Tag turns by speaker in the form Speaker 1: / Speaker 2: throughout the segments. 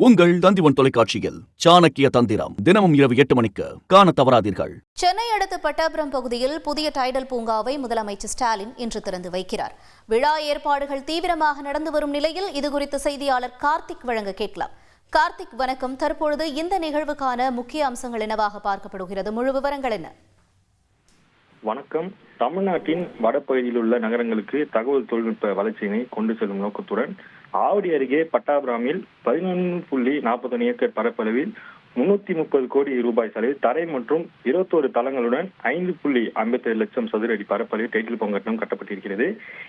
Speaker 1: உங்கள் தந்திவன் தொலைக்காட்சியில் சாணக்கிய தந்திரம் தினமும் இரவு 8 மணிக்கு காண தவறாதீர்கள்.
Speaker 2: சென்னை அடுத்த பட்டாபுரம் பகுதியில் புதிய டைடல் பூங்காவை முதலமைச்சர் ஸ்டாலின் இன்று திறந்து வைக்கிறார். விழா ஏற்பாடுகள் தீவிரமாக நடந்து வரும் நிலையில் இதுகுறித்து செய்தியாளர் கார்த்திக் வழங்க கேட்கலாம். கார்த்திக், வணக்கம். தற்பொழுது இந்த நிகழ்வுக்கான முக்கிய அம்சங்கள் என்னவாக பார்க்கப்படுகிறது? முழு விவரங்கள் என்ன?
Speaker 3: வணக்கம். தமிழ்நாட்டின் வடபகுதியில் உள்ள நகரங்களுக்கு தகவல் தொழில்நுட்ப வளர்ச்சியினை கொண்டு செல்லும் நோக்கத்துடன் ஆவடி அருகே பட்டாபுராமில் 11.41 ஏக்கர் பரப்பளவில் 330 கோடி ரூபாய் செலவில் தரை மற்றும் 21 தளங்களுடன் 5.57 லட்சம் சதுர அடி பரப்பளவில் டைட்டில் பூங்கா கட்டப்பட்டிருக்கிறது.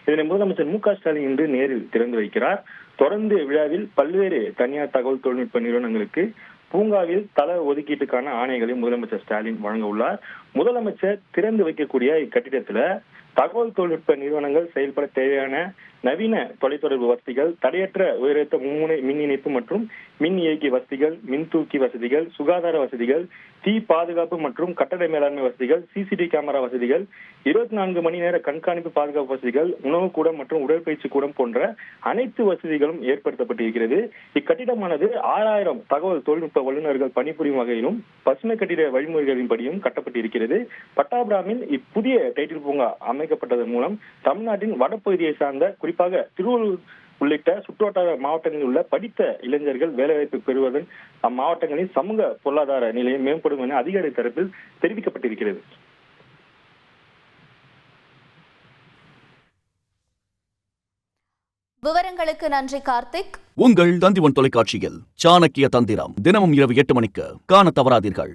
Speaker 3: இதனை முதலமைச்சர் மு க ஸ்டாலின் இன்று நேரில் திறந்து வைக்கிறார். தொடர்ந்து விழாவில் பல்வேறு தனியார் தகவல் தொழில்நுட்ப நிறுவனங்களுக்கு பூங்காவில் தள ஒதுக்கீட்டுக்கான ஆணைகளை முதலமைச்சர் ஸ்டாலின் வழங்க உள்ளார். முதலமைச்சர் திறந்து வைக்கக்கூடிய இக்கட்டிடத்துல தகவல் தொழில்நுட்ப நிறுவனங்கள் செயல்பட தேவையான நவீன தொலைத்தொடர்பு வசதிகள், தடையற்ற உயரத்த மும்முனை மின் இணைப்பு மற்றும் மின் இயக்கி வசதிகள், மின்தூக்கி வசதிகள், சுகாதார வசதிகள், தீ பாதுகாப்பு மற்றும் கட்டட மேலாண்மை வசதிகள், சிசிடிவி கேமரா வசதிகள், 24 மணி நேர கண்காணிப்பு பாதுகாப்பு வசதிகள், உணவு கூடம் மற்றும் உடற்பயிற்சி கூடம் போன்ற அனைத்து வசதிகளும் ஏற்படுத்தப்பட்டிருக்கிறது. இக்கட்டிடமானது 6000 தகவல் தொழில்நுட்ப வல்லுநர்கள் பணிபுரியும் வகையிலும் பசுமை கட்டிட வழிமுறைகளின்படியும் கட்டப்பட்டிருக்கிறது. பட்டாபுராமில் இப்புதிய டைட்டில் பூங்கா அமைக்கப்பட்டதன் மூலம் தமிழ்நாட்டின் வடப்பகுதியை சார்ந்த குறிப்பாக திருவள்ளூர் உள்ளிட்ட சுற்றுவட்டார மாவட்டங்களில் உள்ள படித்த இளைஞர்கள் வேலைவாய்ப்பு பெறுவதன் அம்மாவட்டங்களின் சமூக பொருளாதார நிலையை மேம்படும் என அதிகாரி தரப்பில் தெரிவிக்கப்பட்டிருக்கிறது.
Speaker 2: விவரங்களுக்கு நன்றி கார்த்திக்.
Speaker 1: உங்கள் தந்திவன் தொலைக்காட்சியில் சாணக்கிய தந்திரம் தினமும் இரவு 8 மணிக்கு காண தவறாதீர்கள்.